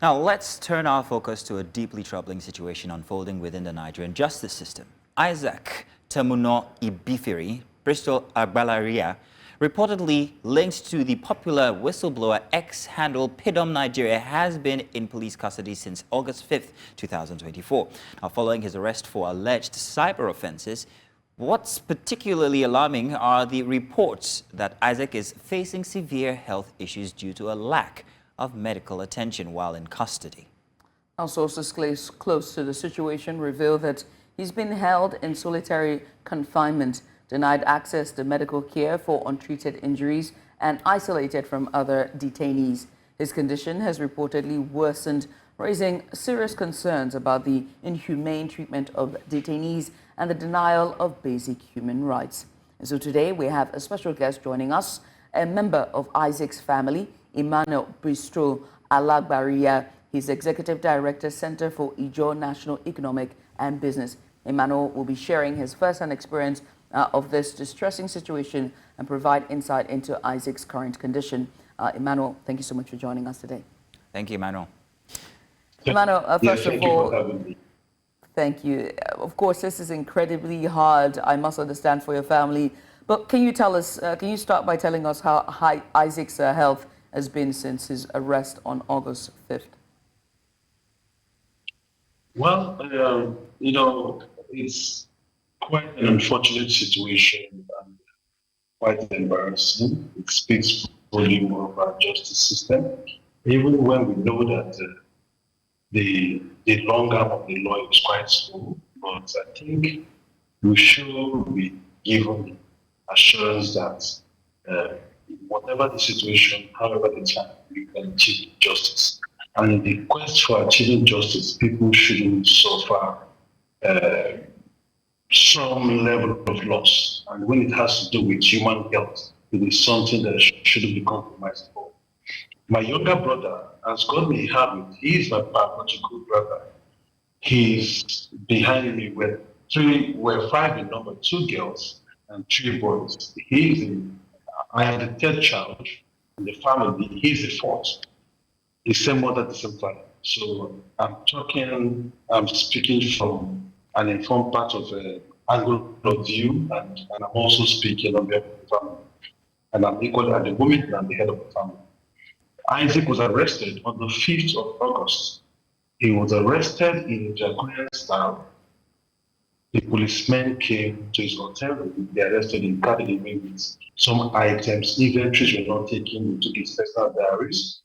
Now, let's turn our focus to a deeply troubling situation unfolding within the Nigerian justice system. Isaac Tamunoibifiri Bristol-Alagbariya, reportedly linked to the popular whistleblower X-handle PIDOM Nigeria, has been in police custody since August 5th, 2024. Now, following his arrest for alleged cyber offences, what's particularly alarming are the reports that Isaac is facing severe health issues due to a lack of medical attention while in custody. Our sources close to the situation reveal that he's been held in solitary confinement, denied access to medical care for untreated injuries, and isolated from other detainees. His condition has reportedly worsened, raising serious concerns about the inhumane treatment of detainees and the denial of basic human rights. And so today we have a special guest joining us, a member of Isaac's family, Emmanuel Bristol-Alagbariya. He's Executive Director, Center for Ijaw National Economic and Business. Emmanuel will be sharing his first-hand experience of this distressing situation and provide insight into Isaac's current condition. Emmanuel, thank you so much for joining us today. Thank you, Emmanuel. Emmanuel, first of all, thank you. Of course, this is incredibly hard, I must understand, for your family. But can you tell us, can you start by telling us how Isaac's health has been since his arrest on August 5th? Well, it's quite an unfortunate situation and quite embarrassing. It speaks volume of our justice system, even when we know that the long arm of the law is quite small. But I think we should be given assurance that whatever the situation, however the time, we can achieve justice. And in the quest for achieving justice, people shouldn't suffer some level of loss. And when it has to do with human health, it is something that shouldn't be compromised for. My younger brother, as God may have it, he is my biological brother. He's behind me. We're five in number, 2 girls and 3 boys. I am the 3rd child in the family. He's the 4th. The same mother, the same father. So I'm speaking from an informed part of angle of view, and I'm also speaking on behalf of the family. And I'm equally at the moment, I'm the head of the family. Isaac was arrested on the 5th of August. He was arrested in Nigerian style. The policemen came to his hotel. They arrested him, carried away with some items. Inventories were not taken. We took his personal diaries,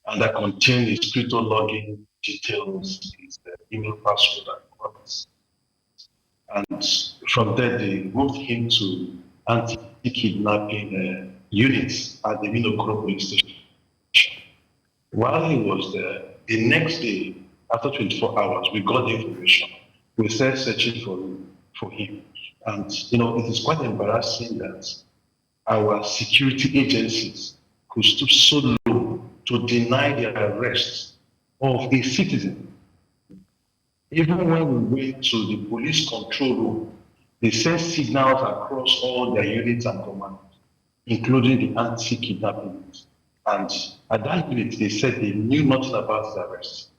and that contained his crypto login details, his email password, and comments. And from there, they moved him to anti-kidnapping units at the Minokoro police station. While he was there, the next day, after 24 hours, we got the information. We started searching for him. And, it is quite embarrassing that our security agencies could stoop so low to deny the arrest of a citizen. Even when we went to the police control room, they sent signals across all their units and commands, including the anti-kidnapping unit. And at that unit, they said they knew nothing about the arrest.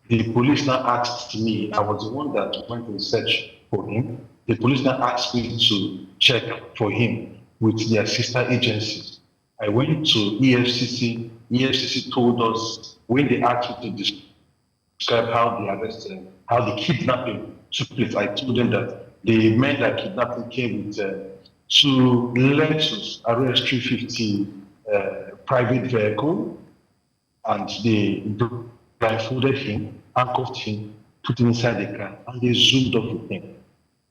The police now asked me, I was the one that went to search for him. The police now asked me to check for him with their sister agencies. I went to EFCC. EFCC told us, when they asked me to describe how the arrest, how the kidnapping took place, I told them that the men that kidnapped him came with 2 Lexus RS 350 private vehicle, and they blindfolded him, handcuffed him, put him inside the car, and they zoomed off with him.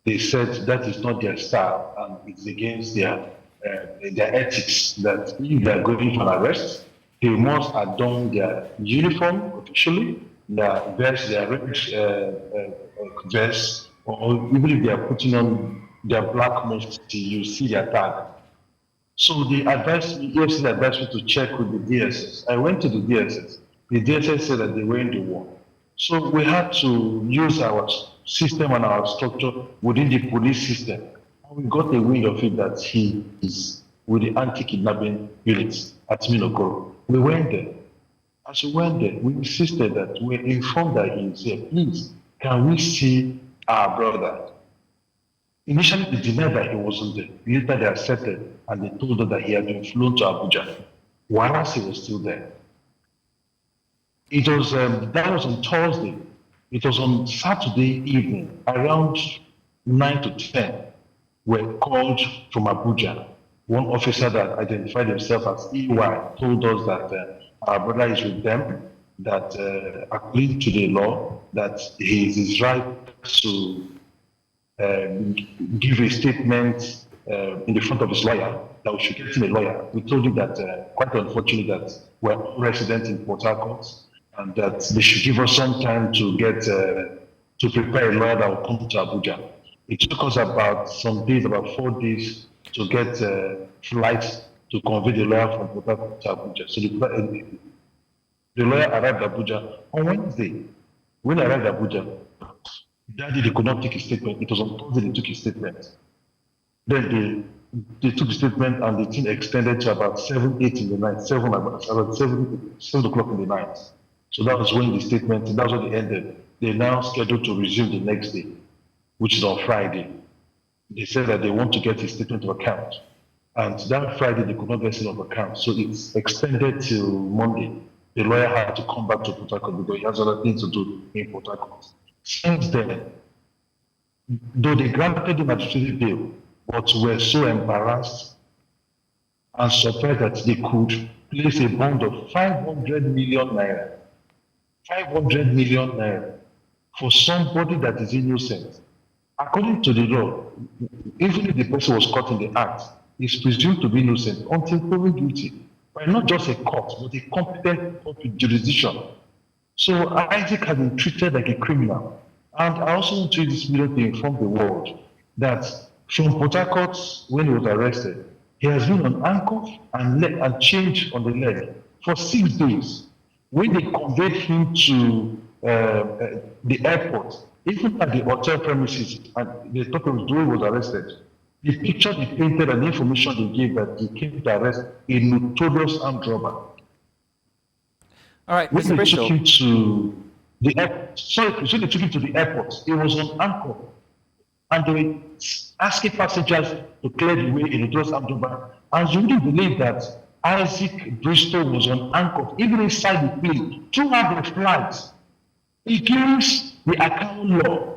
They said that is not their style, and it's against their ethics, that if they are going for an arrest, they must adorn their uniform officially, their vest, their vest, or even if they are putting on their black mufti, you see their tag. So they advised me, EFCC advised me to check with the DSS. I went to the DSS. The DSS said that they were in the war. So we had to use our system and our structure within the police system. And we got a wind of it that he is with the anti-kidnapping units at Minokoro. We went there, As we went there, we insisted that we informed that he is here. Please, can we see our brother? Initially, they denied that he wasn't there. Later, they accepted and they told us that he had been flown to Abuja, whereas he was still there. It was that was on Thursday. It was on Saturday evening, around 9 to 10. Were called from Abuja. One officer that identified himself as EY told us that our brother is with them, that according to the law, that he is his right to give a statement in the front of his lawyer, that we should get him a lawyer. We told him that quite unfortunately that we're all residents in Port Harcourt and that they should give us some time to get to prepare a lawyer that will come to Abuja. It took us about some days, about 4 days, to get flights to convey the lawyer from Port Harcourt to Abuja. So the lawyer arrived at Abuja on Wednesday. When he arrived at Abuja, that day they could not take his statement. It was on Thursday they took his statement. Then they took the statement and the thing extended to about 7, 8 in the night, about 7 o'clock in the night. So that was when the statement, that was when they ended. They're now scheduled to resume the next day, which is on Friday. They said that they want to get his statement of account. And that Friday, they could not get it of account. So it's extended till Monday. The lawyer had to come back to Port Harcourt because he has other things to do in Port Harcourt. Since then, though they granted him administrative bail, but were so embarrassed and surprised that they could place a bond of 500 million naira. 500 million naira for somebody that is innocent. According to the law, even if the person was caught in the act, is presumed to be innocent until proven guilty by not just a court, but a competent court jurisdiction. So Isaac has been treated like a criminal. And I also want to use this video to inform the world that from Port Harcourt, when he was arrested, he has been on handcuff and chained on the leg for 6 days. When they conveyed him to the airport, even at the hotel premises, and the top of the door was arrested, the picture they painted and the information they gave that he came to arrest a notorious armed robber. All right, when Mr. they Bristol. took him to the airport, when they took him to the airport, he was on handcuff, and they were asking passengers to clear the way in a notorious armed robber. And you really believe that Isaac Bristol was on handcuff, even inside the plane, throughout the flight, against the account law.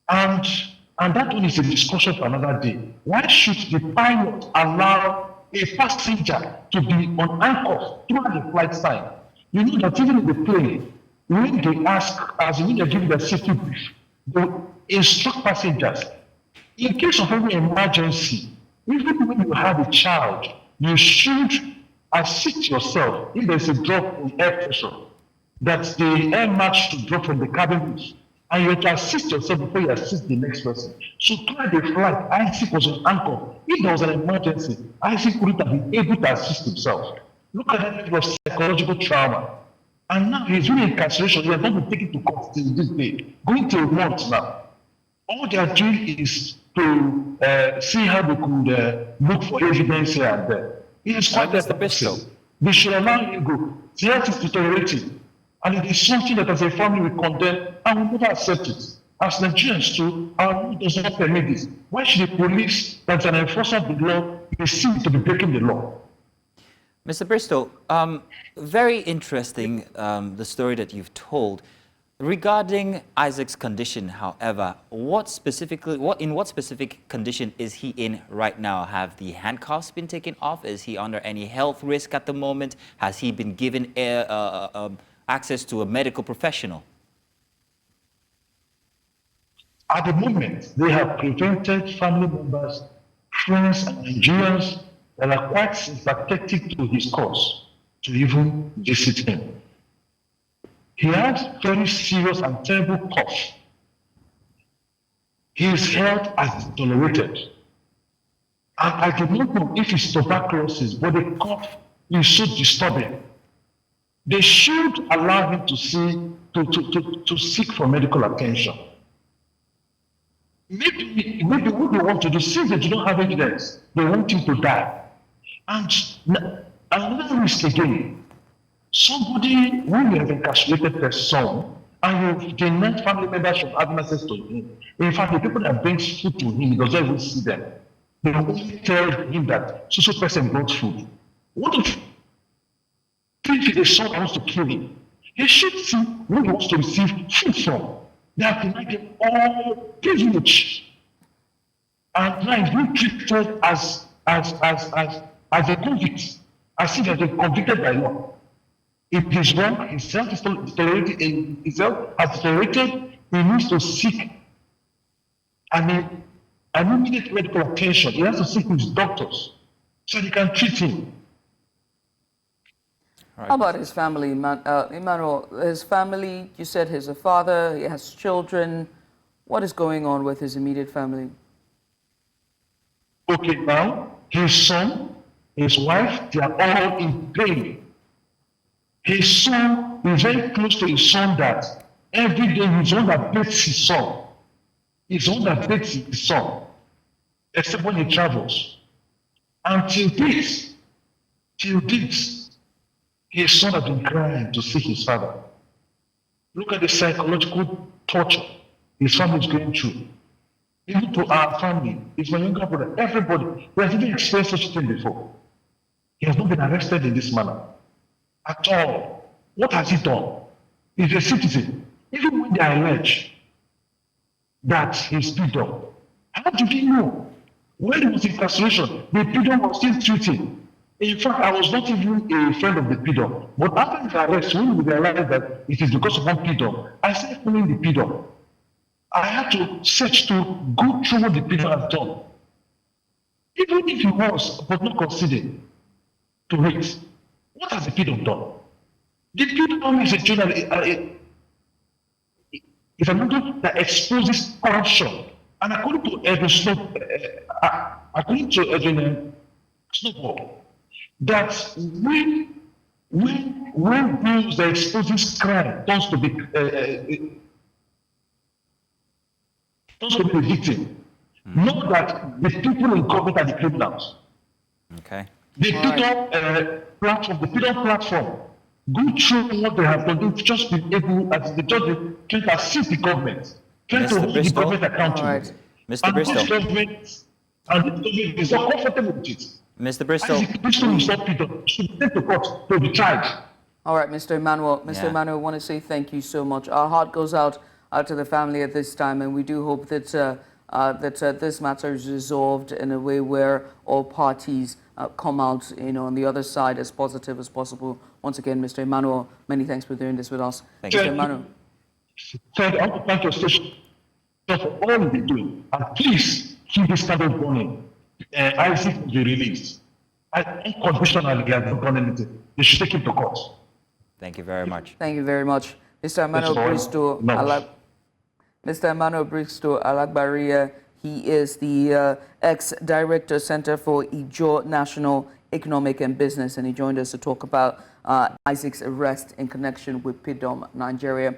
And that one is a discussion for another day. Why should the pilot allow a passenger to be on handcuff throughout the flight time? You know that even in the plane, when they ask, as when they give the safety brief, they instruct passengers, in case of any emergency, even when you have a child, you should assist yourself if there's a drop in air pressure, that the air match to drop from the cabin roof, and you have to assist yourself before you assist the next person. So throughout the flight, Isaac was on handcuff. If there was an emergency, Isaac couldn't have been able to assist himself. Look at that level of psychological trauma. And now he's really incarceration. He has not been taken to court till this day, going to a month now. All they are doing is to see how they could look for evidence here and there. It is quite Mr. Bristol. They should allow him go. The health is deteriorating. And it is something that as a family we condemn and we never accept it. As Nigerians too, our law does not permit this. Why should the police, that's an enforcer of the law, be seen to be breaking the law? Mr. Bristol, very interesting the story that you've told. Regarding Isaac's condition, however, in what specific condition is he in right now? Have the handcuffs been taken off? Is he under any health risk at the moment? Has he been given access to a medical professional? At the moment, they have prevented family members, friends, and Nigerians that are quite sympathetic to his cause to even visit him. He has very serious and terrible cough. His health has deteriorated. And I do not know if it's tuberculosis, but the cough is so disturbing. They should allow him to seek for medical attention. Maybe what they want to do, since they do not have evidence, they want him to die. And another risk again, Somebody when you have incarcerated their son and you deny family members from having access to him. In fact, the people that brings food to him, he doesn't even see them. They will only tell him that so person brought food. What if the son wants to kill him? He should see who he wants to receive food from. They have denied him all privilege. And now he's being treated as a convict, as if he has been convicted by law. It is wrong, his health is deteriorating, his health has deteriorated, he needs to seek an immediate medical attention. He has to seek his doctors so they can treat him. Right. How about his family, Emmanuel? His family, you said he's a father, he has children. What is going on with his immediate family? Okay, now, his son, his wife, they are all in pain. His son is very close to his son that every day he's the one that beats his son. He's the one that beats his son, except when he travels. And till this, his son has been crying to see his father. Look at the psychological torture his family is going through. Even to our family, it's my younger brother, everybody, we have even experienced such a thing before. He has not been arrested in this manner. At all. What has he done? He's a citizen. Even when they allege that he's PIDOM, how did he know? When he was incarceration, the PIDOM was still treating. In fact, I was not even a friend of the PIDOM. But after the arrest, when we realized that it is because of one PIDOM, I started following the PIDOM. I had to search to go through what the PIDOM has done. Even if he was, but not considered to wait. What has the PIDOM done? The PIDOM is a journal, it's an organ that exposes corruption. And according to Edwin Snowball, that when those that exposes crime turns to be the victim, know that the people in government are the criminals. Okay. The PIDOM platform, go through what they have done. They've just been able, as the judge, to assist the government, trying to hold the government accountable. Right. Mr. Bristol. This government is not comfortable with it. Mr. Bristol. As the Bristol is not PIDOM, should be taken to court to be tried. All right, Mr. Emmanuel. Emmanuel, I want to say thank you so much. Our heart goes out to the family at this time, and we do hope that this matter is resolved in a way where all parties come out, on the other side as positive as possible. Once again, Mr. Emmanuel, many thanks for doing this with us. Thank you. Mr. Emmanuel. I want to thank your station for all you're doing. And please keep this candle burning. Isaac will be released. Unconditionally, he has not done anything. They should take him to court. Thank you very much. Thank you very much. Mr. Emmanuel Bristol-Alagbariya, he is the ex-director, Center for Ijaw National Economic and Business, and he joined us to talk about Isaac's arrest in connection with PIDOM Nigeria.